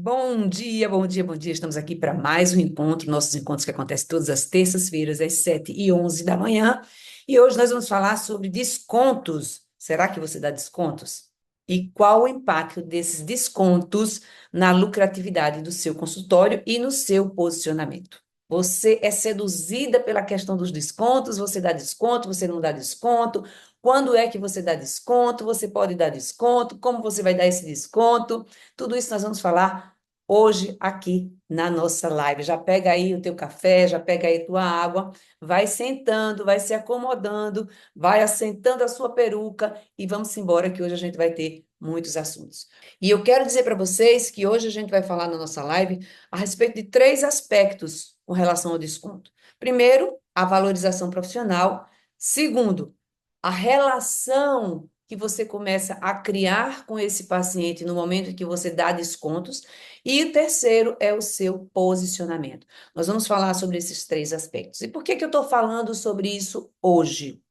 Bom dia, bom dia, bom dia. Estamos aqui para mais um encontro, nossos encontros que acontecem todas as terças-feiras, às 7h11 da manhã. E hoje nós vamos falar sobre descontos. Será que você dá descontos? E qual o impacto desses descontos na lucratividade do seu consultório e no seu posicionamento? Você é seduzida pela questão dos descontos? Você dá desconto? Você não dá desconto? Quando é que você dá desconto? Você pode dar desconto? Como você vai dar esse desconto? Tudo isso nós vamos falar hoje aqui na nossa live. Já pega aí o teu café, já pega aí tua água, vai sentando, vai se acomodando, vai assentando a sua peruca e vamos embora que hoje a gente vai ter muitos assuntos. E eu quero dizer para vocês que hoje a gente vai falar na nossa live a respeito de três aspectos com relação ao desconto. Primeiro, a valorização profissional. Segundo, a relação que você começa a criar com esse paciente no momento em que você dá descontos. E o terceiro é o seu posicionamento. Nós vamos falar sobre esses três aspectos. E por que que eu estou falando sobre isso hoje?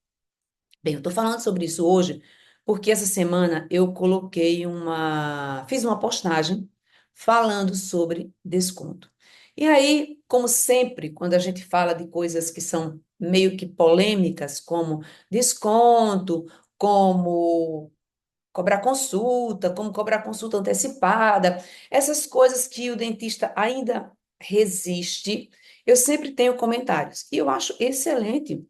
Bem, eu estou falando sobre isso hoje porque essa semana eu fiz uma postagem falando sobre desconto. E aí, como sempre, quando a gente fala de coisas que são meio que polêmicas, como desconto, como como cobrar consulta antecipada, essas coisas que o dentista ainda resiste, eu sempre tenho comentários. E eu acho excelente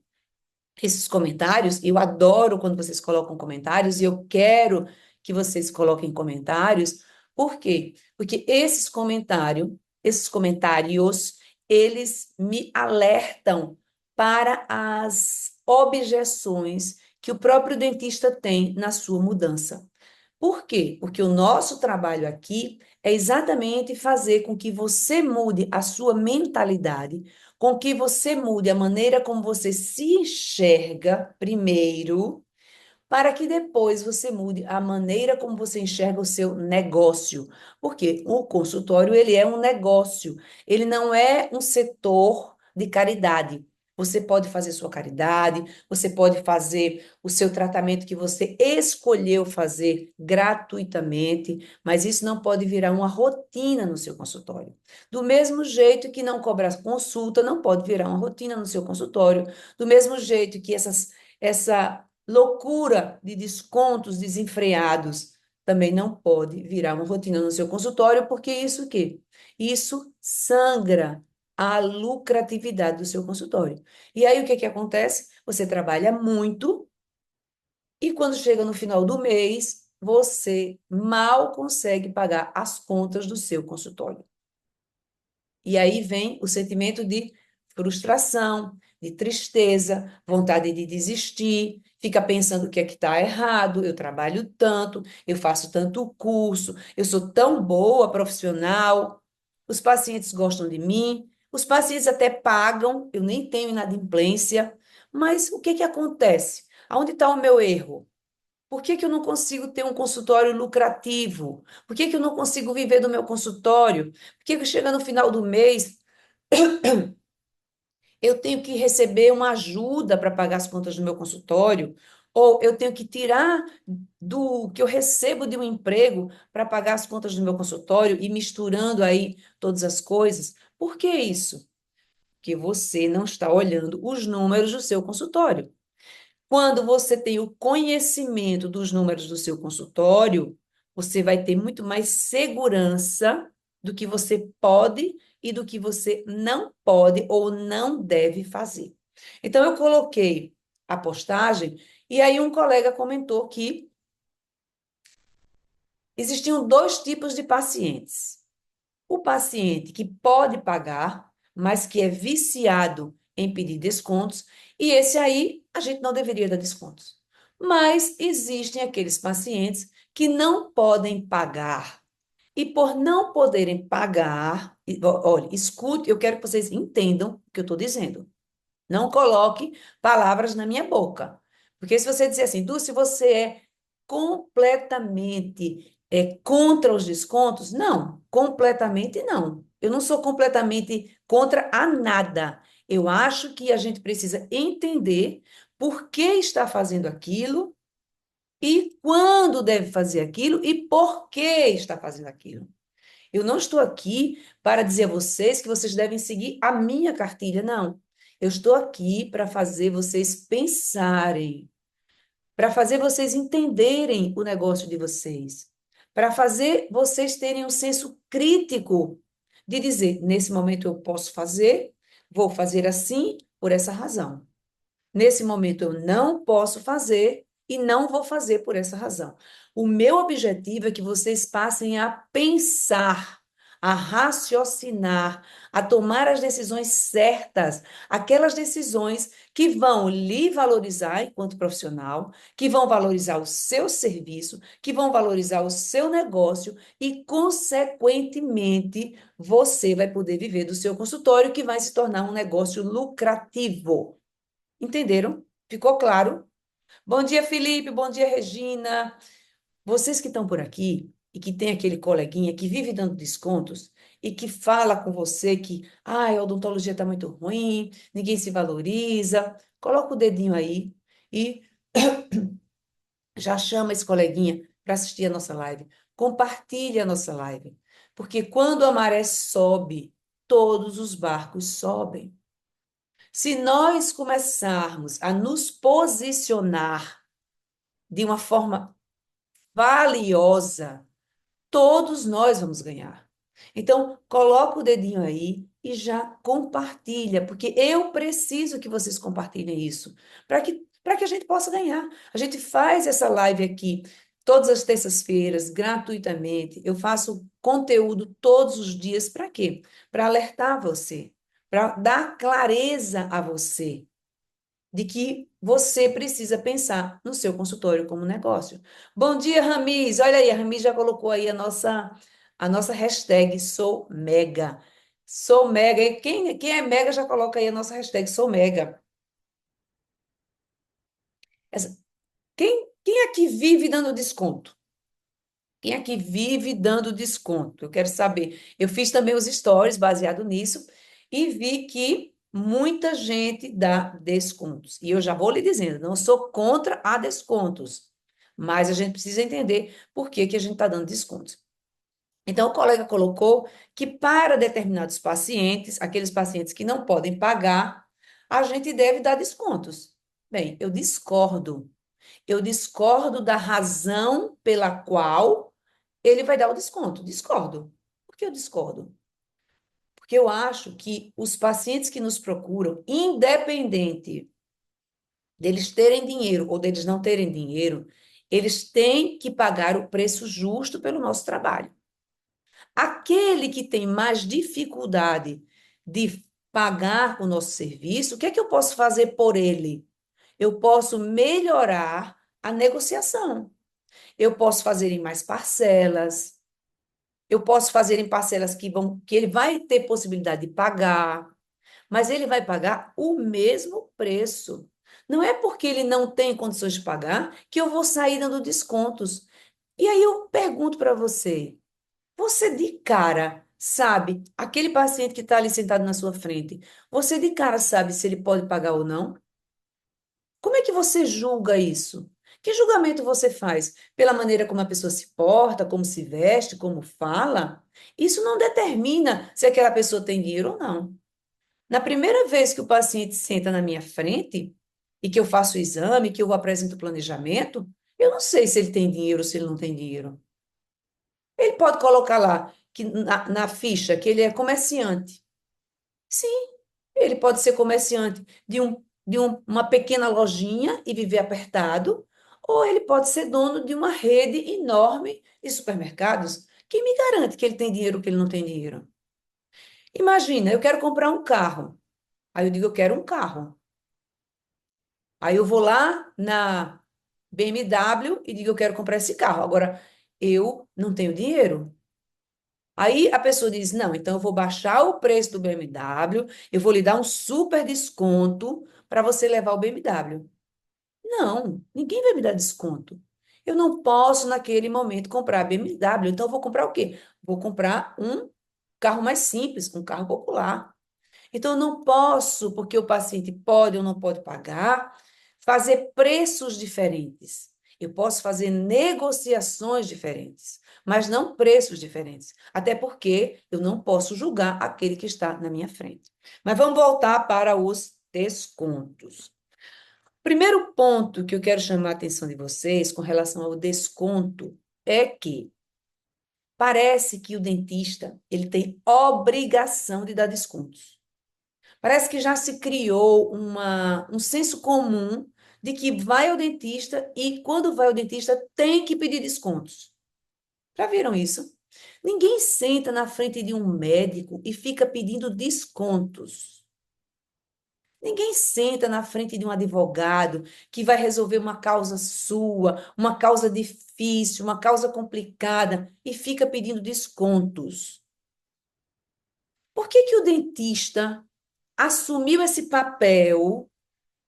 esses comentários. Eu adoro quando vocês colocam comentários e eu quero que vocês coloquem comentários. Por quê? Porque esses comentários, eles me alertam para as objeções que o próprio dentista tem na sua mudança. Por quê? Porque o nosso trabalho aqui é exatamente fazer com que você mude a sua mentalidade, com que você mude a maneira como você se enxerga primeiro, para que depois você mude a maneira como você enxerga o seu negócio. Porque o consultório, ele é um negócio, ele não é um setor de caridade. Você pode fazer sua caridade, você pode fazer o seu tratamento que você escolheu fazer gratuitamente, mas isso não pode virar uma rotina no seu consultório. Do mesmo jeito que não cobrar consulta não pode virar uma rotina no seu consultório, do mesmo jeito que essa loucura de descontos desenfreados também não pode virar uma rotina no seu consultório, porque isso o quê? Isso sangra a lucratividade do seu consultório. E aí o que que acontece? Você trabalha muito e quando chega no final do mês, você mal consegue pagar as contas do seu consultório. E aí vem o sentimento de frustração, de tristeza, vontade de desistir, fica pensando o que é que está errado, eu trabalho tanto, eu faço tanto curso, eu sou tão boa profissional, os pacientes gostam de mim, os pacientes até pagam, eu nem tenho inadimplência, mas o que que acontece? Aonde está o meu erro? Por que que eu não consigo ter um consultório lucrativo? Por que que eu não consigo viver do meu consultório? Por que que chega no final do mês, eu tenho que receber uma ajuda para pagar as contas do meu consultório? Ou eu tenho que tirar do que eu recebo de um emprego para pagar as contas do meu consultório e misturando aí todas as coisas? Por que isso? Porque você não está olhando os números do seu consultório. Quando você tem o conhecimento dos números do seu consultório, você vai ter muito mais segurança do que você pode e do que você não pode ou não deve fazer. Então, eu coloquei a postagem e aí um colega comentou que existiam dois tipos de pacientes. O paciente que pode pagar, mas que é viciado em pedir descontos, e esse aí a gente não deveria dar descontos. Mas existem aqueles pacientes que não podem pagar. E por não poderem pagar, olha, escute, eu quero que vocês entendam o que eu estou dizendo. Não coloque palavras na minha boca. Porque se você disser assim, se você é completamente contra os descontos, não, completamente não. Eu não sou completamente contra a nada. Eu acho que a gente precisa entender por que está fazendo aquilo e quando deve fazer aquilo e por que está fazendo aquilo. Eu não estou aqui para dizer a vocês que vocês devem seguir a minha cartilha, não. Eu estou aqui para fazer vocês pensarem, para fazer vocês entenderem o negócio de vocês, para fazer vocês terem um senso crítico de dizer, nesse momento eu posso fazer, vou fazer assim por essa razão. Nesse momento eu não posso fazer e não vou fazer por essa razão. O meu objetivo é que vocês passem a pensar, a raciocinar, a tomar as decisões certas, aquelas decisões que vão lhe valorizar enquanto profissional, que vão valorizar o seu serviço, que vão valorizar o seu negócio e, consequentemente, você vai poder viver do seu consultório, que vai se tornar um negócio lucrativo. Entenderam? Ficou claro? Bom dia, Felipe. Bom dia, Regina. Vocês que estão por aqui e que tem aquele coleguinha que vive dando descontos e que fala com você que, a odontologia está muito ruim, ninguém se valoriza, coloca o dedinho aí e já chama esse coleguinha para assistir a nossa live. Compartilha a nossa live. Porque quando a maré sobe, todos os barcos sobem. Se nós começarmos a nos posicionar de uma forma valiosa, todos nós vamos ganhar. Então, coloca o dedinho aí e já compartilha, porque eu preciso que vocês compartilhem isso, para que a gente possa ganhar. A gente faz essa live aqui todas as terças-feiras, gratuitamente. Eu faço conteúdo todos os dias, para quê? Para alertar você, para dar clareza a você de que você precisa pensar no seu consultório como negócio. Bom dia, Ramis. Olha aí, a Ramis já colocou aí a nossa hashtag Sou Mega. Sou Mega. E quem é Mega já coloca aí a nossa hashtag Sou Mega. Quem aqui vive dando desconto? Quem aqui vive dando desconto? Eu quero saber. Eu fiz também os stories baseado nisso e vi que muita gente dá descontos. E eu já vou lhe dizendo, não sou contra a descontos, mas a gente precisa entender por que que a gente está dando descontos. Então, o colega colocou que para determinados pacientes, aqueles pacientes que não podem pagar, a gente deve dar descontos. Bem, eu discordo. Eu discordo da razão pela qual ele vai dar o desconto. Discordo. Por que eu discordo? Porque eu acho que os pacientes que nos procuram, independente deles terem dinheiro ou deles não terem dinheiro, eles têm que pagar o preço justo pelo nosso trabalho. Aquele que tem mais dificuldade de pagar o nosso serviço, o que é que eu posso fazer por ele? Eu posso melhorar a negociação. Eu posso fazer em mais parcelas. Eu posso fazer em parcelas que ele vai ter possibilidade de pagar, mas ele vai pagar o mesmo preço. Não é porque ele não tem condições de pagar que eu vou sair dando descontos. E aí eu pergunto para você, você de cara sabe, aquele paciente que está ali sentado na sua frente, você de cara sabe se ele pode pagar ou não? Como é que você julga isso? Que julgamento você faz? Pela maneira como a pessoa se porta, como se veste, como fala? Isso não determina se aquela pessoa tem dinheiro ou não. Na primeira vez que o paciente senta na minha frente e que eu faço o exame, que eu apresento o planejamento, eu não sei se ele tem dinheiro ou se ele não tem dinheiro. Ele pode colocar lá que na ficha que ele é comerciante. Sim, ele pode ser comerciante uma pequena lojinha e viver apertado, ou ele pode ser dono de uma rede enorme de supermercados. Quem me garante que ele tem dinheiro ou que ele não tem dinheiro? Imagina, eu quero comprar um carro. Aí eu digo, eu quero um carro. Aí eu vou lá na BMW e digo, eu quero comprar esse carro. Agora, eu não tenho dinheiro. Aí a pessoa diz: não, então eu vou baixar o preço do BMW, eu vou lhe dar um super desconto para você levar o BMW. Não, ninguém vai me dar desconto. Eu não posso, naquele momento, comprar BMW, então eu vou comprar o quê? Vou comprar um carro mais simples, um carro popular. Então, eu não posso, porque o paciente pode ou não pode pagar, fazer preços diferentes. Eu posso fazer negociações diferentes. mas não preços diferentes. Até porque eu não posso julgar aquele que está na minha frente. Mas vamos voltar para os descontos. Primeiro ponto que eu quero chamar a atenção de vocês com relação ao desconto é que parece que o dentista ele tem obrigação de dar descontos. Parece que já se criou um senso comum de que vai ao dentista e quando vai ao dentista tem que pedir descontos. Já viram isso? Ninguém senta na frente de um médico e fica pedindo descontos. Ninguém senta na frente de um advogado que vai resolver uma causa sua, uma causa difícil, uma causa complicada e fica pedindo descontos. Por que que o dentista assumiu esse papel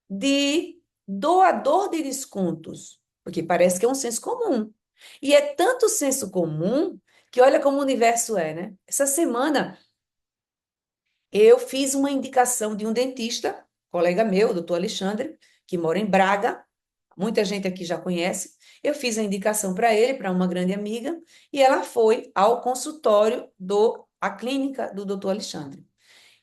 de doador de descontos? Porque parece que é um senso comum. E é tanto senso comum que olha como o universo é, né? Essa semana eu fiz uma indicação de um dentista, colega meu, o doutor Alexandre, que mora em Braga. Muita gente aqui já conhece. Eu fiz a indicação para ele, para uma grande amiga, e ela foi ao consultório a clínica do doutor Alexandre.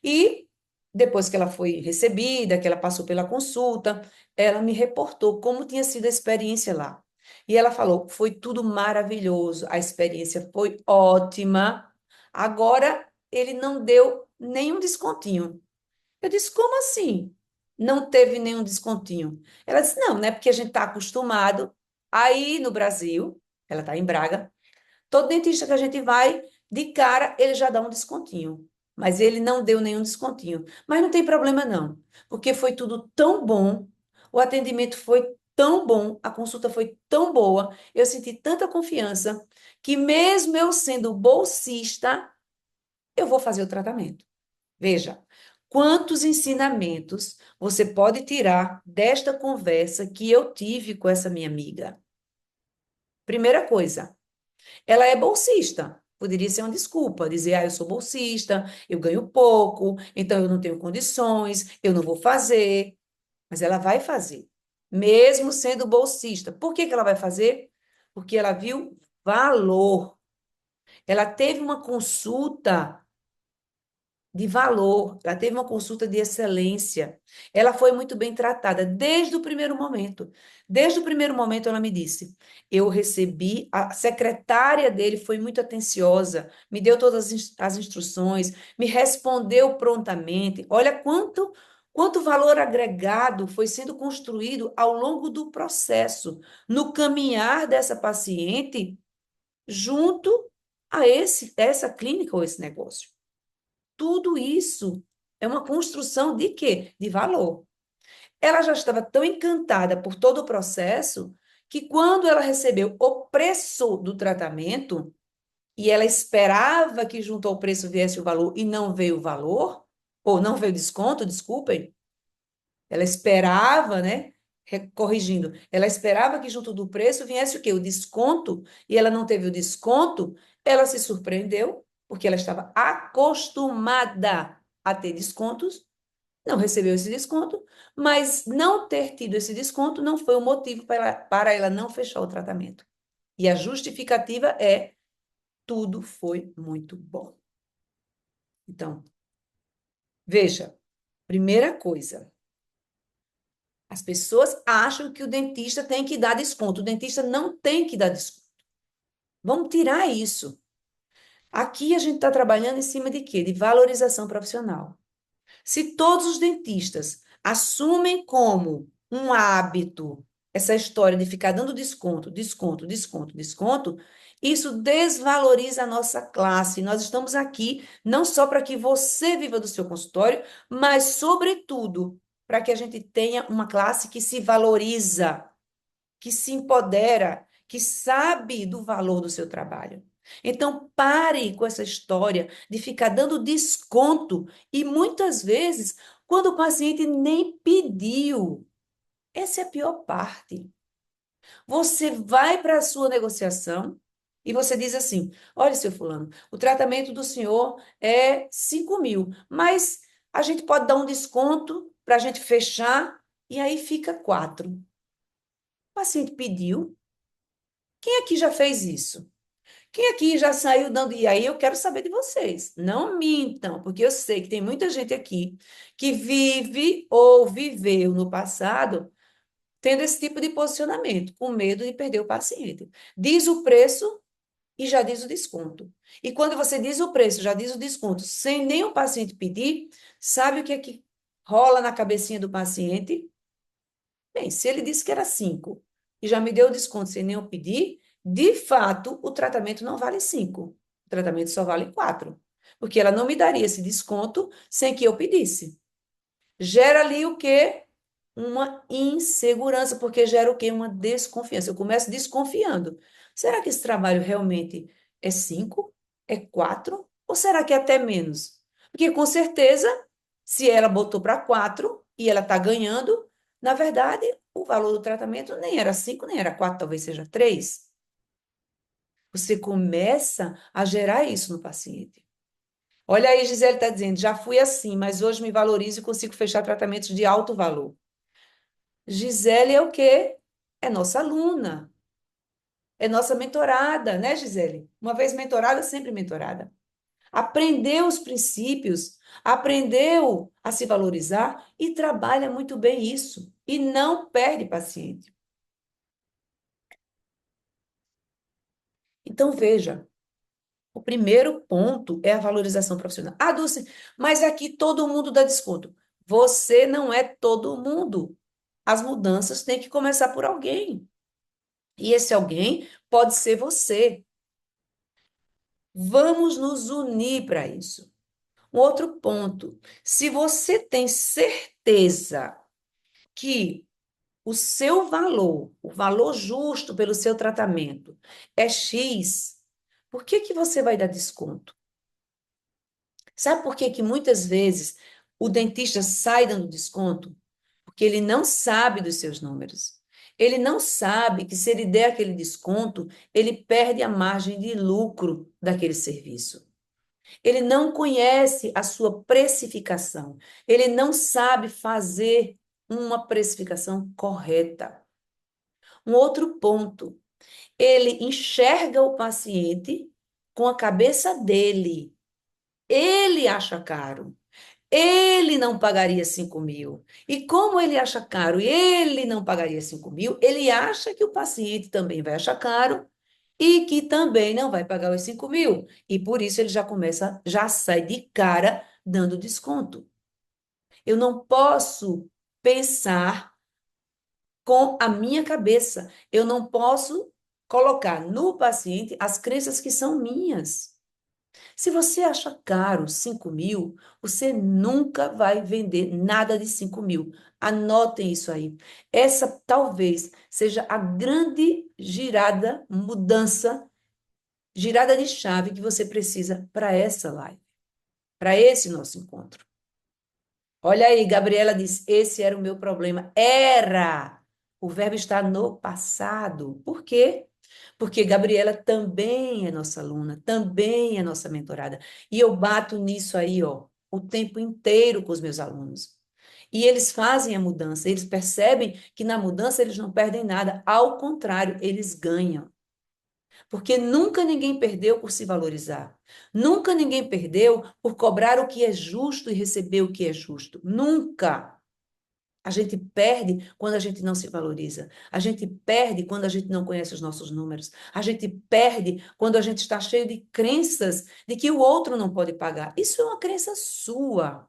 E depois que ela foi recebida, que ela passou pela consulta, ela me reportou como tinha sido a experiência lá. E ela falou: foi tudo maravilhoso, a experiência foi ótima. Agora ele não deu nenhum descontinho. Eu disse: como assim? Não teve nenhum descontinho. Ela disse: não, né? Porque a gente está acostumado. Aí no Brasil, ela está em Braga, todo dentista que a gente vai, de cara, ele já dá um descontinho. Mas ele não deu nenhum descontinho. Mas não tem problema, não. Porque foi tudo tão bom, o atendimento foi tão bom, a consulta foi tão boa, eu senti tanta confiança, que mesmo eu sendo bolsista, eu vou fazer o tratamento. Veja, quantos ensinamentos você pode tirar desta conversa que eu tive com essa minha amiga? Primeira coisa, ela é bolsista. Poderia ser uma desculpa, dizer, eu sou bolsista, eu ganho pouco, então eu não tenho condições, eu não vou fazer. Mas ela vai fazer, mesmo sendo bolsista. Por que que ela vai fazer? Porque ela viu valor. Ela teve uma consulta de valor, ela teve uma consulta de excelência. Ela foi muito bem tratada desde o primeiro momento. Desde o primeiro momento, ela me disse: eu recebi, a secretária dele foi muito atenciosa, me deu todas as instruções, me respondeu prontamente. Olha quanto valor agregado foi sendo construído ao longo do processo, no caminhar dessa paciente junto a essa clínica ou esse negócio. Tudo isso é uma construção de quê? De valor. Ela já estava tão encantada por todo o processo que quando ela recebeu o preço do tratamento e ela esperava que junto ao preço viesse o valor e não veio o valor, ou não veio desconto, desculpem, ela esperava, né? Corrigindo, ela esperava que junto do preço viesse o quê? O desconto, e ela não teve o desconto, ela se surpreendeu, porque ela estava acostumada a ter descontos, não recebeu esse desconto, mas não ter tido esse desconto não foi o motivo para ela não fechar o tratamento. E a justificativa é: tudo foi muito bom. Então, veja, primeira coisa. As pessoas acham que o dentista tem que dar desconto. O dentista não tem que dar desconto. Vamos tirar isso. Aqui a gente está trabalhando em cima de quê? De valorização profissional. Se todos os dentistas assumem como um hábito essa história de ficar dando desconto, desconto, desconto, desconto, isso desvaloriza a nossa classe. Nós estamos aqui não só para que você viva do seu consultório, mas, sobretudo, para que a gente tenha uma classe que se valoriza, que se empodera, que sabe do valor do seu trabalho. Então, pare com essa história de ficar dando desconto e muitas vezes quando o paciente nem pediu. Essa é a pior parte. Você vai para a sua negociação e você diz assim: olha, seu fulano, o tratamento do senhor é 5.000, mas a gente pode dar um desconto para a gente fechar e aí fica 4. O paciente pediu. Quem aqui já fez isso? Quem aqui já saiu dando. E aí eu quero saber de vocês. Não mintam, porque eu sei que tem muita gente aqui que vive ou viveu no passado tendo esse tipo de posicionamento, com medo de perder o paciente. Diz o preço e já diz o desconto. E quando você diz o preço, já diz o desconto, sem nem o paciente pedir, sabe o que é que rola na cabecinha do paciente? Bem, se ele disse que era 5 e já me deu o desconto sem nem eu pedir, de fato, o tratamento não vale 5. O tratamento só vale 4. Porque ela não me daria esse desconto sem que eu pedisse. Gera ali o quê? Uma insegurança, porque gera o quê? Uma desconfiança. Eu começo desconfiando. Será que esse trabalho realmente é 5? É 4? Ou será que é até menos? Porque com certeza, se ela botou para 4 e ela está ganhando, na verdade, o valor do tratamento nem era 5, nem era 4, talvez seja 3. Você começa a gerar isso no paciente. Olha aí, Gisele está dizendo, já fui assim, mas hoje me valorizo e consigo fechar tratamentos de alto valor. Gisele é o quê? É nossa aluna, é nossa mentorada, né, Gisele? Uma vez mentorada, sempre mentorada. Aprendeu os princípios, aprendeu a se valorizar e trabalha muito bem isso. E não perde paciente. Então, veja, o primeiro ponto é a valorização profissional. Ah, Dulce, mas aqui todo mundo dá desconto. Você não é todo mundo. As mudanças têm que começar por alguém. E esse alguém pode ser você. Vamos nos unir para isso. Um outro ponto: se você tem certeza que o seu valor, o valor justo pelo seu tratamento é X, por que que você vai dar desconto? Sabe por que que muitas vezes o dentista sai dando desconto? Porque ele não sabe dos seus números. Ele não sabe que se ele der aquele desconto, ele perde a margem de lucro daquele serviço. Ele não conhece a sua precificação. Ele não sabe fazer uma precificação correta. Um outro ponto, ele enxerga o paciente com a cabeça dele. Ele acha caro. Ele não pagaria 5.000. E como ele acha caro e ele não pagaria 5.000, ele acha que o paciente também vai achar caro e que também não vai pagar os 5.000. E por isso ele já começa, já sai de cara dando desconto. Eu não posso pensar com a minha cabeça. Eu não posso colocar no paciente as crenças que são minhas. Se você acha caro 5.000, você nunca vai vender nada de 5.000. Anotem isso aí. Essa talvez seja a grande girada, mudança, girada de chave que você precisa para essa live, para esse nosso encontro. Olha aí, Gabriela diz: esse era o meu problema. Era! O verbo está no passado. Por quê? Porque Gabriela também é nossa aluna, também é nossa mentorada. E eu bato nisso aí, ó, o tempo inteiro com os meus alunos. E eles fazem a mudança, eles percebem que na mudança eles não perdem nada, ao contrário, eles ganham. Porque nunca ninguém perdeu por se valorizar. Nunca ninguém perdeu por cobrar o que é justo e receber o que é justo. Nunca. A gente perde quando a gente não se valoriza. A gente perde quando a gente não conhece os nossos números. A gente perde quando a gente está cheio de crenças de que o outro não pode pagar. Isso é uma crença sua.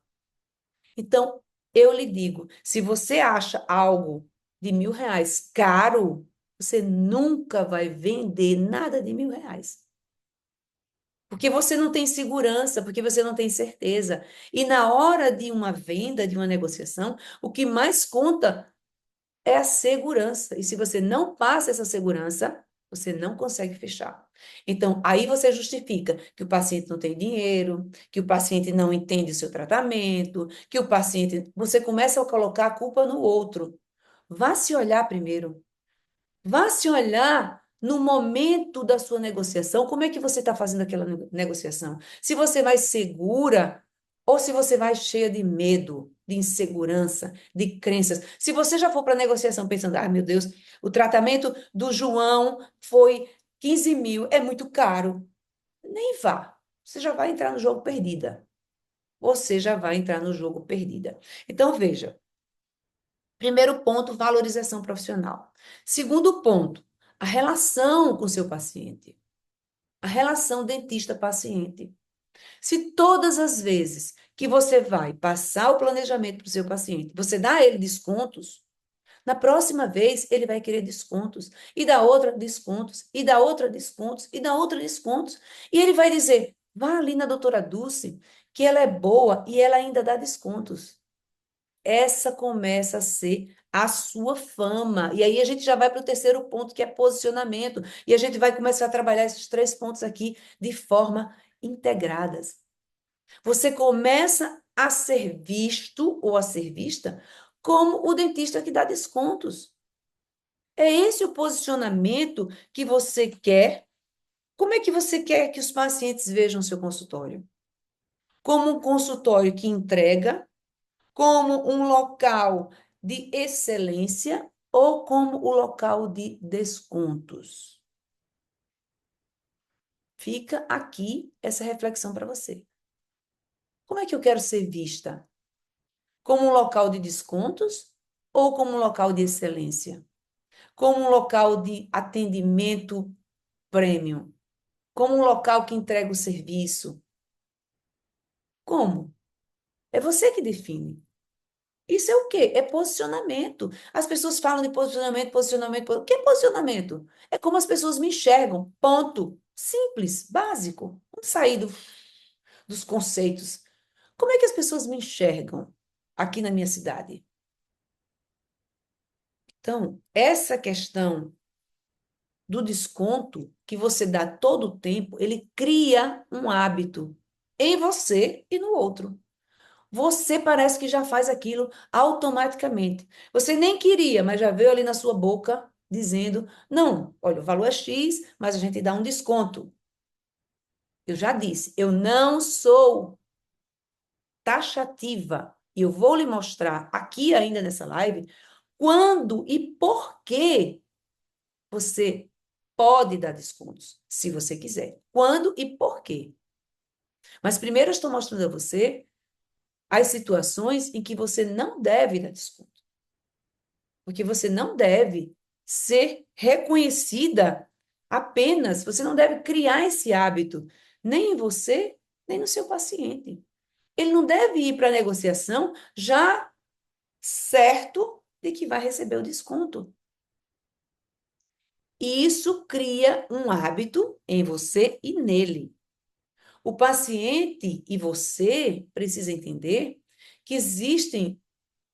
Então, eu lhe digo, se você acha algo de R$ 1.000 caro, você nunca vai vender nada de R$ 1.000. Porque você não tem segurança, porque você não tem certeza. E na hora de uma venda, de uma negociação, o que mais conta é a segurança. E se você não passa essa segurança, você não consegue fechar. Então, aí você justifica que o paciente não tem dinheiro, que o paciente não entende o seu tratamento, que o paciente. Você começa a colocar a culpa no outro. Vá se olhar primeiro. Vá se olhar no momento da sua negociação, como é que você está fazendo aquela negociação? Se você vai segura ou se você vai cheia de medo, de insegurança, de crenças. Se você já for para a negociação pensando, ah, meu Deus, o tratamento do João foi 15 mil é muito caro. Nem vá. Você já vai entrar no jogo perdida. Você já vai entrar no jogo perdida. Então, veja. Primeiro ponto, valorização profissional. Segundo ponto, a relação com o seu paciente. A relação dentista-paciente. Se todas as vezes que você vai passar o planejamento para o seu paciente, você dá a ele descontos, na próxima vez ele vai querer descontos, e da outra descontos, e da outra descontos, e da outra descontos. E ele vai dizer: vá ali na doutora Dulce, que ela é boa e ela ainda dá descontos. Essa começa a ser a sua fama. E aí a gente já vai para o terceiro ponto, que é posicionamento. E a gente vai começar a trabalhar esses três pontos aqui de forma integradas. Você começa a ser visto ou a ser vista como o dentista que dá descontos. É esse o posicionamento que você quer. Como é que você quer que os pacientes vejam o seu consultório? Como um consultório que entrega, como um local de excelência ou como o local de descontos? Fica aqui essa reflexão para você. Como é que eu quero ser vista? Como um local de descontos ou como um local de excelência? Como um local de atendimento premium? Como um local que entrega o serviço? Como? É você que define. Isso é o quê? É posicionamento. As pessoas falam de posicionamento, posicionamento. O que é posicionamento? É como as pessoas me enxergam. Ponto. Simples, básico. Vamos sair dos conceitos. Como é que as pessoas me enxergam aqui na minha cidade? Então, essa questão do desconto que você dá todo o tempo, ele cria um hábito em você e no outro. Você parece que já faz aquilo automaticamente. Você nem queria, mas já veio ali na sua boca dizendo: não, olha, o valor é X, mas a gente dá um desconto. Eu já disse, eu não sou taxativa. E eu vou lhe mostrar aqui ainda nessa live quando e por que você pode dar descontos, se você quiser. Quando e por quê? Mas primeiro eu estou mostrando a você as situações em que você não deve dar desconto. Porque você não deve ser reconhecida apenas, você não deve criar esse hábito, nem em você, nem no seu paciente. Ele não deve ir para a negociação já certo de que vai receber o desconto. E isso cria um hábito em você e nele. O paciente e você precisa entender que existem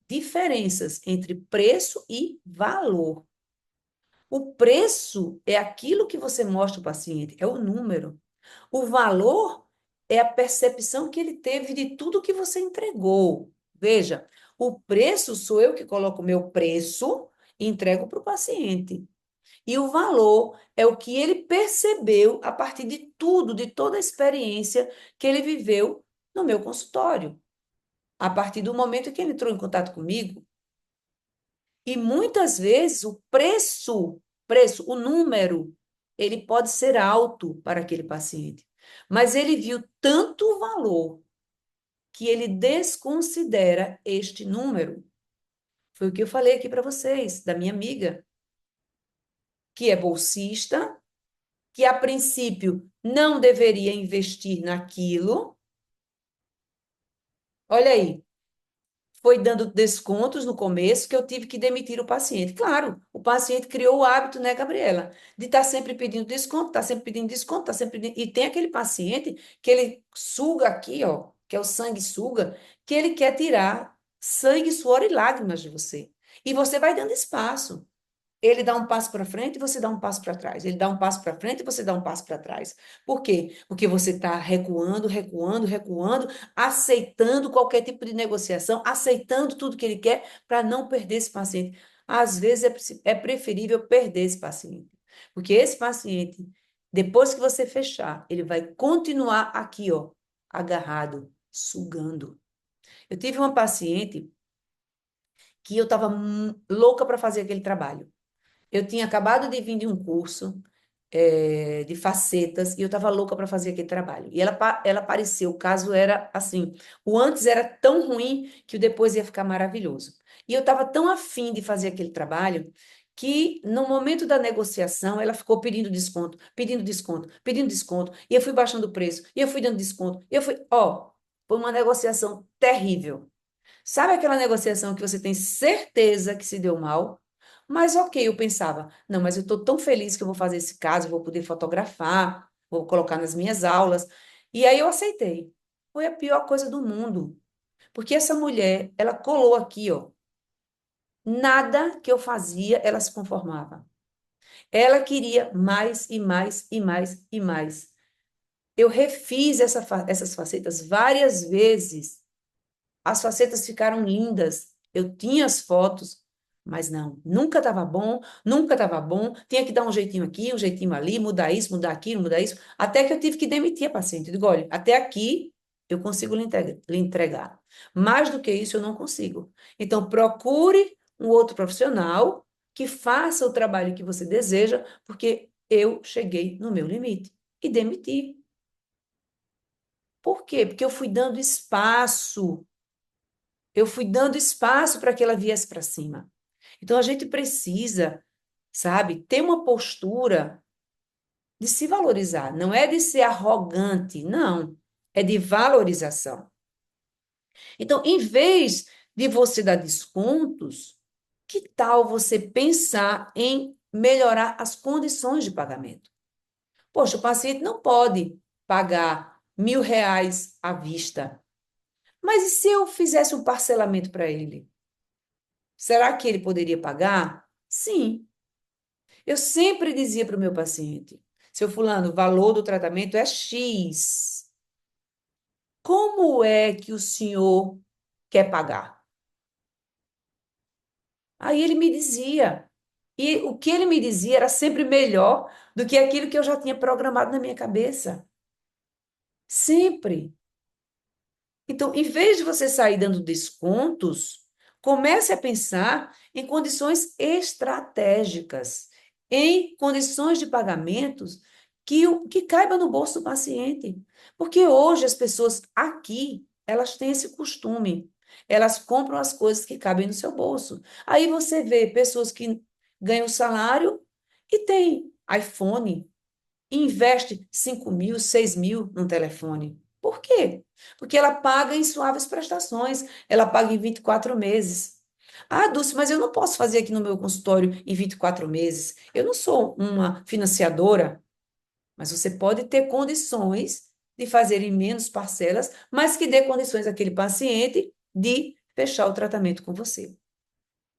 diferenças entre preço e valor. O preço é aquilo que você mostra ao paciente, é o número. O valor é a percepção que ele teve de tudo que você entregou. Veja, o preço sou eu que coloco o meu preço e entrego para o paciente. E o valor é o que ele percebeu a partir de tudo, de toda a experiência que ele viveu no meu consultório. A partir do momento que ele entrou em contato comigo, e muitas vezes o número, ele pode ser alto para aquele paciente, mas ele viu tanto valor que ele desconsidera este número. Foi o que eu falei aqui para vocês, da minha amiga, que é bolsista, que a princípio não deveria investir naquilo. Olha aí, foi dando descontos no começo que eu tive que demitir o paciente. Claro, o paciente criou o hábito, né, Gabriela, de estar sempre pedindo desconto, estar sempre pedindo desconto, estar sempre pedindo... E tem aquele paciente que ele suga aqui, ó, que é o sanguessuga, que ele quer tirar sangue, suor e lágrimas de você. E você vai dando espaço. Ele dá um passo para frente e você dá um passo para trás. Ele dá um passo para frente e você dá um passo para trás. Por quê? Porque você está recuando, recuando, recuando, aceitando qualquer tipo de negociação, aceitando tudo que ele quer para não perder esse paciente. Às vezes é preferível perder esse paciente. Porque esse paciente, depois que você fechar, ele vai continuar aqui, ó, agarrado, sugando. Eu tive uma paciente que eu estava louca para fazer aquele trabalho. Eu tinha acabado de vir de um curso, de facetas, e eu estava louca para fazer aquele trabalho. E ela apareceu, o caso era assim, o antes era tão ruim que o depois ia ficar maravilhoso. E eu estava tão afim de fazer aquele trabalho que no momento da negociação ela ficou pedindo desconto, pedindo desconto, pedindo desconto, e eu fui baixando o preço, e eu fui dando desconto, e eu fui, ó, foi uma negociação terrível. Sabe aquela negociação que você tem certeza que se deu mal? Mas ok, eu pensava, não, mas eu estou tão feliz que eu vou fazer esse caso, eu vou poder fotografar, vou colocar nas minhas aulas. E aí eu aceitei. Foi a pior coisa do mundo. Porque essa mulher, ela colou aqui, ó. Nada que eu fazia, ela se conformava. Ela queria mais e mais e mais e mais. Eu refiz essas facetas várias vezes. As facetas ficaram lindas. Eu tinha as fotos, mas não, nunca estava bom, nunca estava bom. Tinha que dar um jeitinho aqui, um jeitinho ali, mudar isso, mudar aquilo, mudar isso. Até que eu tive que demitir a paciente. Eu digo, olha, até aqui eu consigo lhe entregar. Mais do que isso, eu não consigo. Então, procure um outro profissional que faça o trabalho que você deseja, porque eu cheguei no meu limite e demiti. Por quê? Porque eu fui dando espaço. Eu fui dando espaço para que ela viesse para cima. Então a gente precisa, sabe, ter uma postura de se valorizar. Não é de ser arrogante, não. É de valorização. Então, em vez de você dar descontos, que tal você pensar em melhorar as condições de pagamento? Poxa, o paciente não pode pagar R$ 1.000 à vista. Mas e se eu fizesse um parcelamento para ele? Será que ele poderia pagar? Sim. Eu sempre dizia para o meu paciente: seu fulano, o valor do tratamento é X. Como é que o senhor quer pagar? Aí ele me dizia. E o que ele me dizia era sempre melhor do que aquilo que eu já tinha programado na minha cabeça. Sempre. Então, em vez de você sair dando descontos, comece a pensar em condições estratégicas, em condições de pagamentos que caiba no bolso do paciente. Porque hoje as pessoas aqui, elas têm esse costume. Elas compram as coisas que cabem no seu bolso. Aí você vê pessoas que ganham salário e têm iPhone, investe 5.000, 6.000 num telefone. Por quê? Porque ela paga em suaves prestações, ela paga em 24 meses. Ah, Dulce, mas eu não posso fazer aqui no meu consultório em 24 meses. Eu não sou uma financiadora, mas você pode ter condições de fazer em menos parcelas, mas que dê condições àquele paciente de fechar o tratamento com você.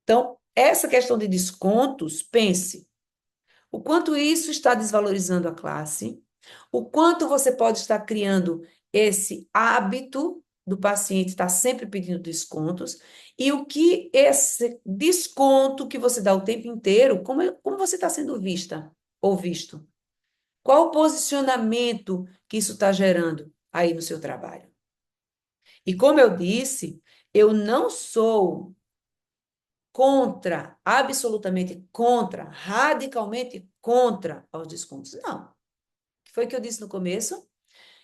Então, essa questão de descontos, pense. O quanto isso está desvalorizando a classe, o quanto você pode estar criando esse hábito do paciente estar sempre pedindo descontos, e o que esse desconto que você dá o tempo inteiro, como você está sendo vista ou visto? Qual o posicionamento que isso está gerando aí no seu trabalho? E como eu disse, eu não sou contra, absolutamente contra, radicalmente contra aos descontos. Não. O que foi que eu disse no começo?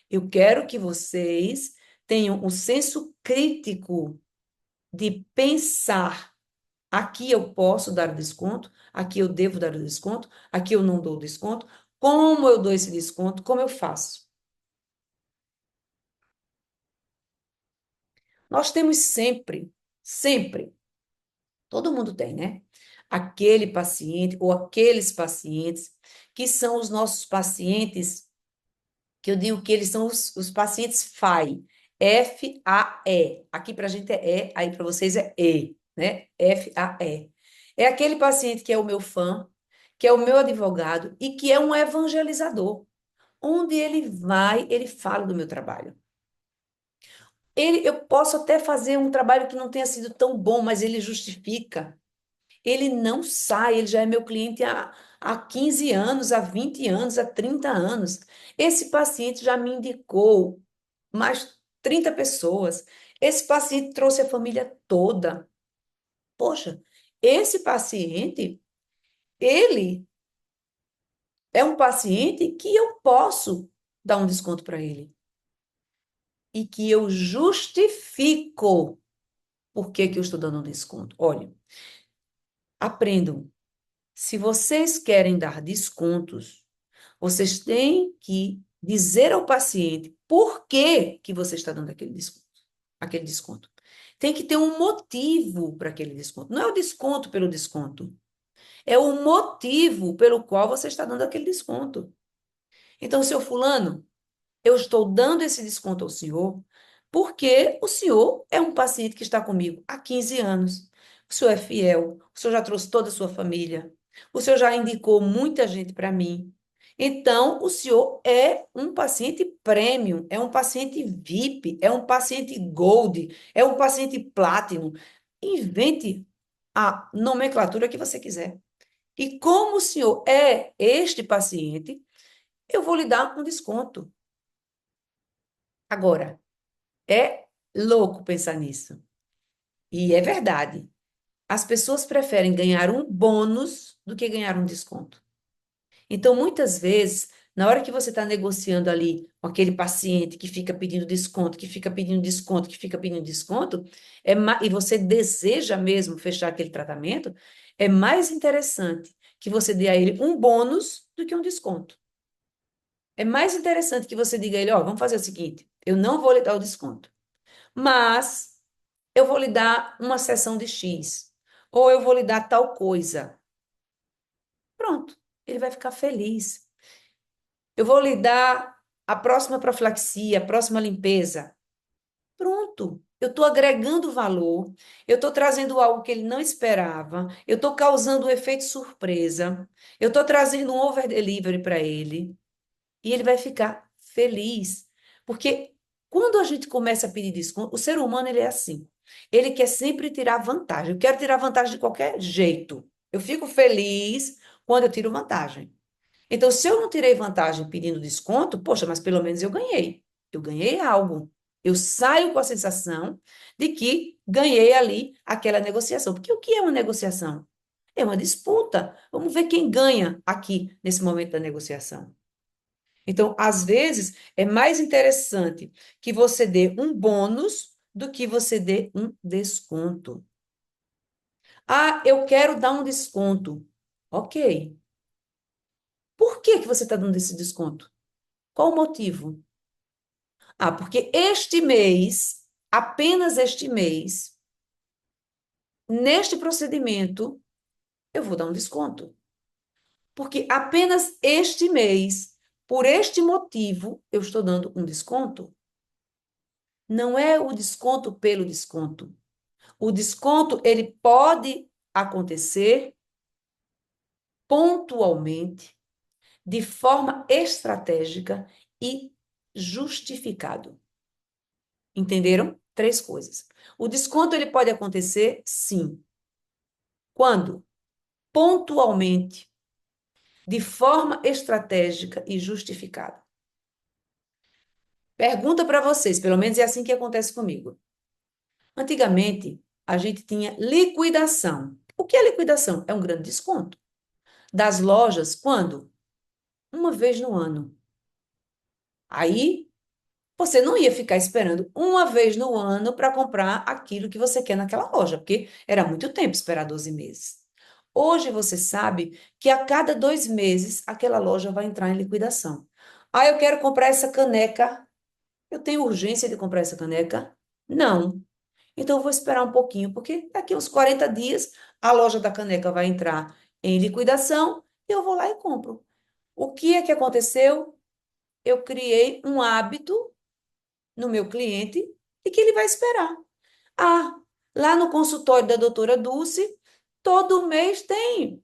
Eu quero que vocês tenham um senso crítico de pensar: aqui eu posso dar o desconto, aqui eu devo dar o desconto, aqui eu não dou o desconto, como eu dou esse desconto, como eu faço. Nós temos sempre, sempre, todo mundo tem, né? Aquele paciente ou aqueles pacientes que são os nossos pacientes, que eu digo que eles são os pacientes FAE, F-A-E. Aqui para a gente é E, aí para vocês é E, né? F-A-E. É aquele paciente que é o meu fã, que é o meu advogado e que é um evangelizador. Onde ele vai, ele fala do meu trabalho. Eu posso até fazer um trabalho que não tenha sido tão bom, mas ele justifica. Ele não sai, ele já é meu cliente há 15 anos, há 20 anos, há 30 anos. Esse paciente já me indicou mais 30 pessoas. Esse paciente trouxe a família toda. Poxa, esse paciente, ele É um paciente que eu posso dar um desconto para ele e que eu justifico por que que eu estou dando um desconto. Olha, aprendam. Se vocês querem dar descontos, vocês têm que dizer ao paciente por que que você está dando aquele desconto. Aquele desconto. Tem que ter um motivo para aquele desconto. Não é o desconto pelo desconto. É o motivo pelo qual você está dando aquele desconto. Então, seu fulano, eu estou dando esse desconto ao senhor porque o senhor é um paciente que está comigo há 15 anos. O senhor é fiel, o senhor já trouxe toda a sua família, o senhor já indicou muita gente para mim. Então, o senhor é um paciente premium, é um paciente VIP, é um paciente Gold, é um paciente Platinum. Invente a nomenclatura que você quiser. E como o senhor é este paciente, eu vou lhe dar um desconto. Agora, é louco pensar nisso. E é verdade. As pessoas preferem ganhar um bônus do que ganhar um desconto. Então, muitas vezes, na hora que você está negociando ali com aquele paciente que fica pedindo desconto, que fica pedindo desconto, que fica pedindo desconto, e você deseja mesmo fechar aquele tratamento, é mais interessante que você dê a ele um bônus do que um desconto. É mais interessante que você diga a ele, ó, vamos fazer o seguinte, eu não vou lhe dar o desconto, mas eu vou lhe dar uma sessão de X, ou eu vou lhe dar tal coisa. Pronto, ele vai ficar feliz. Eu vou lhe dar a próxima profilaxia, a próxima limpeza. Pronto, eu estou agregando valor, eu estou trazendo algo que ele não esperava, eu estou causando um efeito surpresa, eu estou trazendo um over delivery para ele. E ele vai ficar feliz. Porque quando a gente começa a pedir desconto, o ser humano ele é assim. Ele quer sempre tirar vantagem. Eu quero tirar vantagem de qualquer jeito. Eu fico feliz quando eu tiro vantagem. Então, se eu não tirei vantagem pedindo desconto, poxa, mas pelo menos eu ganhei. Eu ganhei algo. Eu saio com a sensação de que ganhei ali aquela negociação. Porque o que é uma negociação? É uma disputa. Vamos ver quem ganha aqui nesse momento da negociação. Então, às vezes, é mais interessante que você dê um bônus do que você dê um desconto. Ah, eu quero dar um desconto. Ok. Por que que você está dando esse desconto? Qual o motivo? Ah, porque este mês, apenas este mês, neste procedimento, eu vou dar um desconto. Porque apenas este mês, por este motivo, eu estou dando um desconto. Não é o desconto pelo desconto. O desconto, ele pode acontecer pontualmente, de forma estratégica e justificado. Entenderam? Três coisas. O desconto, ele pode acontecer, sim. Quando? Pontualmente, de forma estratégica e justificada. Pergunta para vocês, pelo menos é assim que acontece comigo. Antigamente, a gente tinha liquidação. O que é liquidação? É um grande desconto. Das lojas, quando? Uma vez no ano. Aí você não ia ficar esperando uma vez no ano para comprar aquilo que você quer naquela loja, porque era muito tempo esperar 12 meses. Hoje você sabe que a cada 2 meses aquela loja vai entrar em liquidação. Ah, eu quero comprar essa caneca. Eu tenho urgência de comprar essa caneca? Não. Então eu vou esperar um pouquinho, porque daqui uns 40 dias a loja da caneca vai entrar em liquidação e eu vou lá e compro. O que é que aconteceu? Eu criei um hábito no meu cliente de que ele vai esperar. Ah, lá no consultório da doutora Dulce, todo mês tem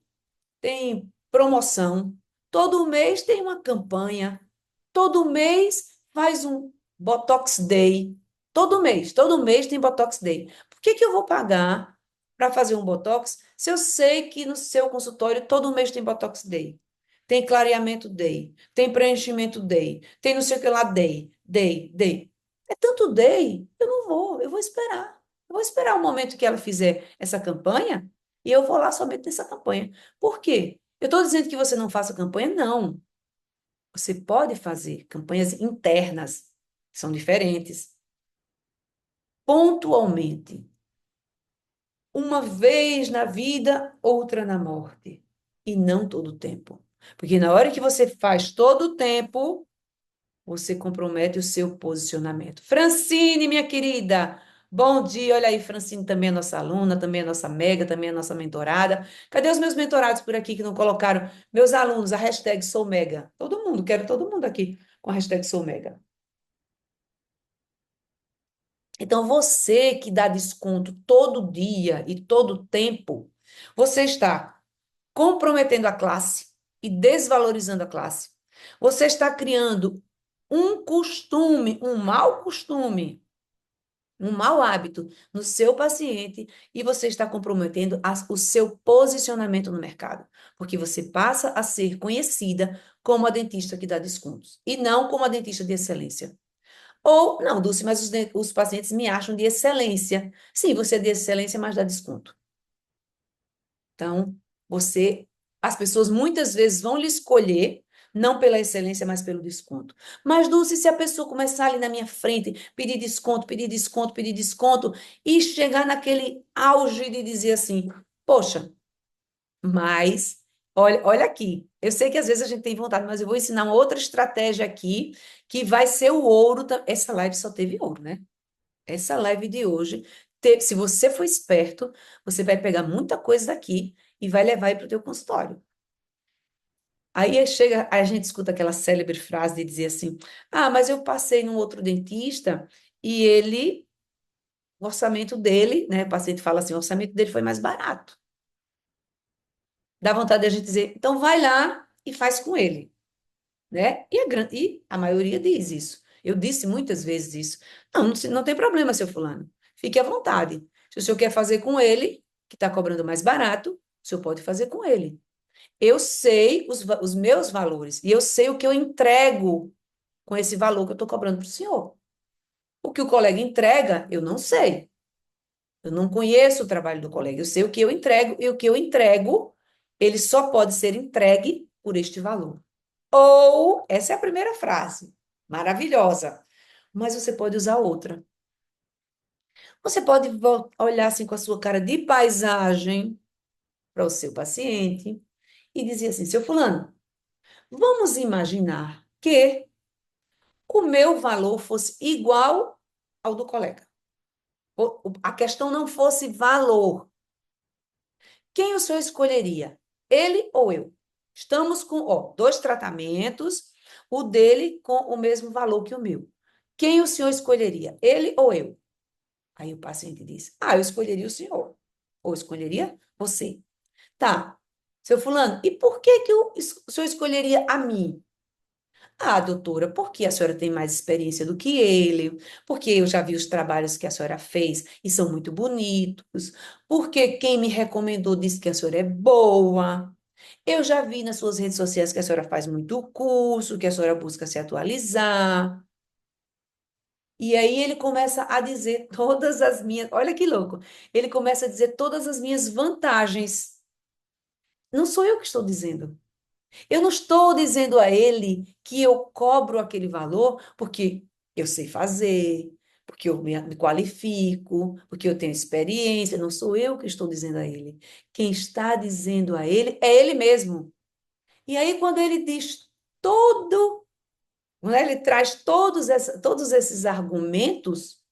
promoção, todo mês tem uma campanha, todo mês faz um Botox Day, todo mês tem Botox Day. Por que que eu vou pagar para fazer um Botox se eu sei que no seu consultório todo mês tem Botox Day? Tem clareamento Day, tem preenchimento Day, tem não sei o que lá Day. É tanto Day, eu vou esperar. Eu vou esperar o momento que ela fizer essa campanha e eu vou lá somente nessa campanha. Por quê? Eu estou dizendo que você não faça campanha? Não. Você pode fazer campanhas internas, que são diferentes, pontualmente. Uma vez na vida, outra na morte. E não todo o tempo. Porque na hora que você faz todo o tempo, você compromete o seu posicionamento. Francine, minha querida, bom dia. Olha aí, Francine também é nossa aluna, também é nossa mega, também é nossa mentorada. Cadê os meus mentorados por aqui que não colocaram meus alunos, a hashtag sou mega? Todo mundo, quero todo mundo aqui com a hashtag sou mega. Então, você que dá desconto todo dia e todo tempo, você está comprometendo a classe e desvalorizando a classe. Você está criando um costume, um mau hábito no seu paciente e você está comprometendo o seu posicionamento no mercado, porque você passa a ser conhecida como a dentista que dá descontos e não como a dentista de excelência. Ou, não, Dulce, mas os pacientes me acham de excelência. Sim, você é de excelência, mas dá desconto. Então, as pessoas muitas vezes vão lhe escolher, não pela excelência, mas pelo desconto. Mas, Dulce, se a pessoa começar ali na minha frente, pedir desconto, pedir desconto, pedir desconto, e chegar naquele auge de dizer assim, poxa, mas, olha aqui, eu sei que às vezes a gente tem vontade, mas eu vou ensinar uma outra estratégia aqui, que vai ser o ouro. Essa live só teve ouro, né? Essa live de hoje, se você for esperto, você vai pegar muita coisa daqui e vai levar aí para o teu consultório. Aí chega, a gente escuta aquela célebre frase de dizer assim: ah, mas eu passei num outro dentista e o orçamento dele, né? O paciente fala assim: o orçamento dele foi mais barato. Dá vontade de a gente dizer, então vai lá e faz com ele, né? E a maioria diz isso. Eu disse muitas vezes isso. Não, não tem problema, seu fulano. Fique à vontade. Se o senhor quer fazer com ele, que está cobrando mais barato, o senhor pode fazer com ele. Eu sei os meus valores e eu sei o que eu entrego com esse valor que eu estou cobrando para o senhor. O que o colega entrega, eu não sei. Eu não conheço o trabalho do colega. Eu sei o que eu entrego e o que eu entrego, ele só pode ser entregue por este valor. Ou, essa é a primeira frase, maravilhosa, mas você pode usar outra. Você pode olhar assim com a sua cara de paisagem para o seu paciente e dizer assim: seu fulano, vamos imaginar que o meu valor fosse igual ao do colega. A questão não fosse valor. Quem o senhor escolheria? Ele ou eu? Estamos com, dois tratamentos, o dele com o mesmo valor que o meu. Quem o senhor escolheria? Ele ou eu? Aí o paciente diz: ah, eu escolheria o senhor. Ou escolheria você. Tá. Seu fulano, e por que que o senhor escolheria a mim? Ah, doutora, porque a senhora tem mais experiência do que ele, porque eu já vi os trabalhos que a senhora fez e são muito bonitos, porque quem me recomendou disse que a senhora é boa. Eu já vi nas suas redes sociais que a senhora faz muito curso, que a senhora busca se atualizar. E aí ele começa a dizer todas as minhas, olha que louco, ele começa a dizer todas as minhas vantagens. Não sou eu que estou dizendo. Eu não estou dizendo a ele que eu cobro aquele valor porque eu sei fazer, porque eu me qualifico, porque eu tenho experiência. Não sou eu que estou dizendo a ele. Quem está dizendo a ele é ele mesmo. E aí, quando ele diz todo, quando ele traz todos esses argumentos,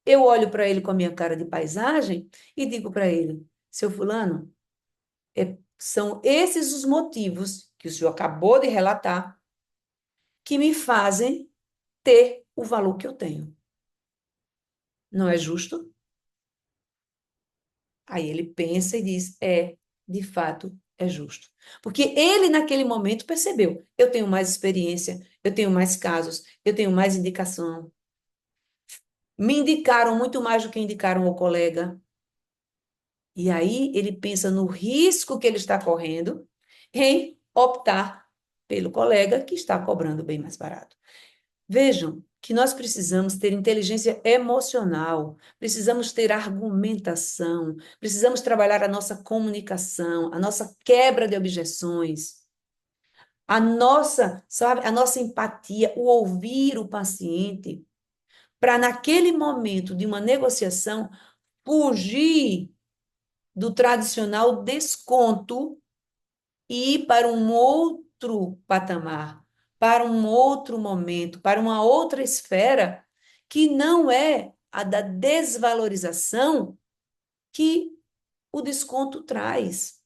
eu olho para ele com a minha cara de paisagem e digo para ele: seu fulano, são esses os motivos que o senhor acabou de relatar que me fazem ter o valor que eu tenho. Não é justo? Aí ele pensa e diz: de fato, é justo. Porque ele, naquele momento, percebeu: eu tenho mais experiência, eu tenho mais casos, eu tenho mais indicação. Me indicaram muito mais do que indicaram o colega. E aí ele pensa no risco que ele está correndo em optar pelo colega que está cobrando bem mais barato. Vejam, que nós precisamos ter inteligência emocional, precisamos ter argumentação, precisamos trabalhar a nossa comunicação, a nossa quebra de objeções, a nossa, sabe, a nossa empatia, o ouvir o paciente, para naquele momento de uma negociação fugir do tradicional desconto e ir para um outro patamar, para um outro momento, para uma outra esfera que não é a da desvalorização que o desconto traz,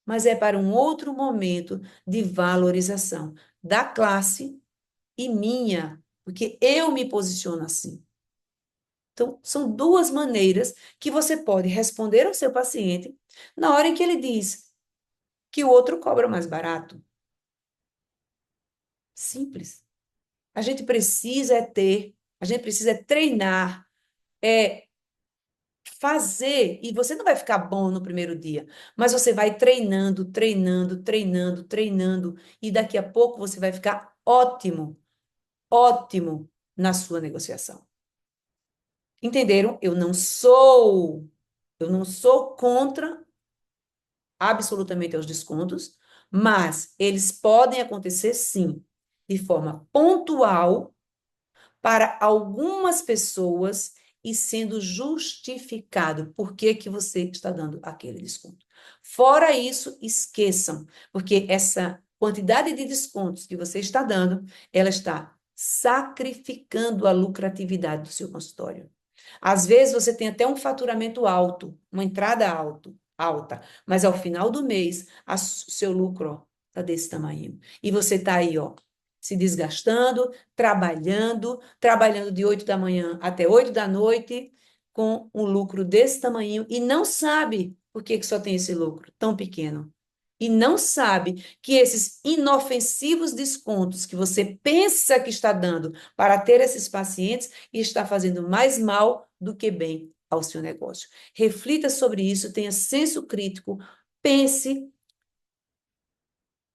mas é para um outro momento de valorização da classe e minha, porque eu me posiciono assim. Então, são duas maneiras que você pode responder ao seu paciente na hora em que ele diz que o outro cobra mais barato. Simples. A gente precisa é ter, a gente precisa é treinar, é fazer, e você não vai ficar bom no primeiro dia, mas você vai treinando, treinando, treinando, treinando, e daqui a pouco você vai ficar ótimo, ótimo na sua negociação. Entenderam? Eu não sou contra absolutamente aos descontos, mas eles podem acontecer sim, de forma pontual para algumas pessoas e sendo justificado por que que você está dando aquele desconto. Fora isso, esqueçam, porque essa quantidade de descontos que você está dando, ela está sacrificando a lucratividade do seu consultório. Às vezes você tem até um faturamento alto, uma entrada alta, mas ao final do mês, o seu lucro está desse tamanho. E você está aí, ó, se desgastando, trabalhando de 8 da manhã até 8 da noite, com um lucro desse tamanho, e não sabe por que que só tem esse lucro tão pequeno. E não sabe que esses inofensivos descontos que você pensa que está dando para ter esses pacientes está fazendo mais mal do que bem ao seu negócio. Reflita sobre isso, tenha senso crítico, pense,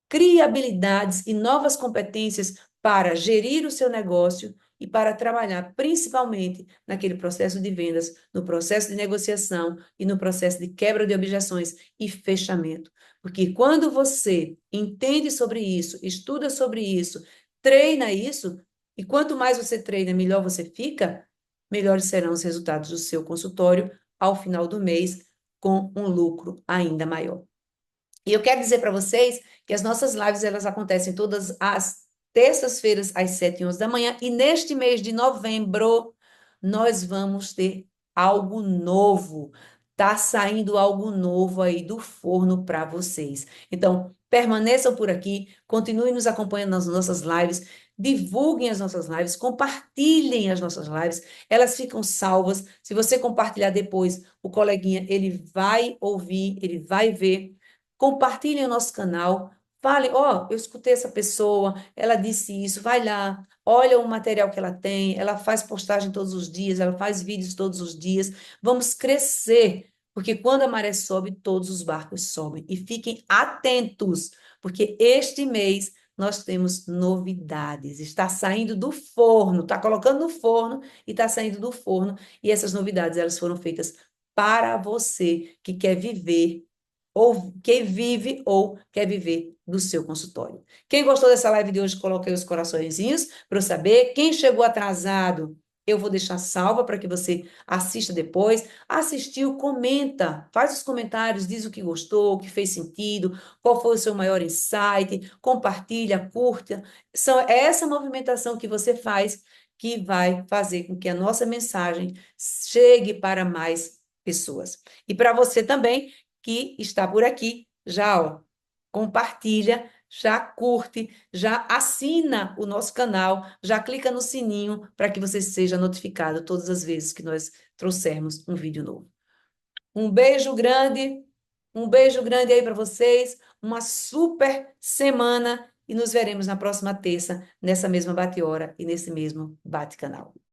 crie habilidades e novas competências para gerir o seu negócio e para trabalhar principalmente naquele processo de vendas, no processo de negociação e no processo de quebra de objeções e fechamento. Porque quando você entende sobre isso, estuda sobre isso, treina isso, e quanto mais você treina, melhor você fica, melhores serão os resultados do seu consultório ao final do mês, com um lucro ainda maior. E eu quero dizer para vocês que as nossas lives elas acontecem todas as terças-feiras às 7h11 da manhã e neste mês de novembro nós vamos ter algo novo. Tá saindo algo novo aí do forno para vocês. Então, permaneçam por aqui, continuem nos acompanhando nas nossas lives, divulguem as nossas lives, compartilhem as nossas lives. Elas ficam salvas. Se você compartilhar depois, o coleguinha, ele vai ouvir, ele vai ver. Compartilhem o nosso canal, falem, ó, eu escutei essa pessoa, ela disse isso, vai lá, olha o material que ela tem, ela faz postagem todos os dias, ela faz vídeos todos os dias, vamos crescer, porque quando a maré sobe, todos os barcos sobem. E fiquem atentos, porque este mês nós temos novidades, está saindo do forno, está colocando no forno e está saindo do forno, e essas novidades, elas foram feitas para você que quer viver ou quem vive ou quer viver do seu consultório. Quem gostou dessa live de hoje, coloque aí os coraçõezinhos para eu saber. Quem chegou atrasado, eu vou deixar salva para que você assista depois. Assistiu, comenta, faz os comentários, diz o que gostou, o que fez sentido, qual foi o seu maior insight, compartilha, curta. É essa movimentação que você faz que vai fazer com que a nossa mensagem chegue para mais pessoas. E para você também que está por aqui, já ó, compartilha, já curte, já assina o nosso canal, já clica no sininho para que você seja notificado todas as vezes que nós trouxermos um vídeo novo. Um beijo grande aí para vocês, uma super semana e nos veremos na próxima terça, nessa mesma bate-hora e nesse mesmo bate-canal.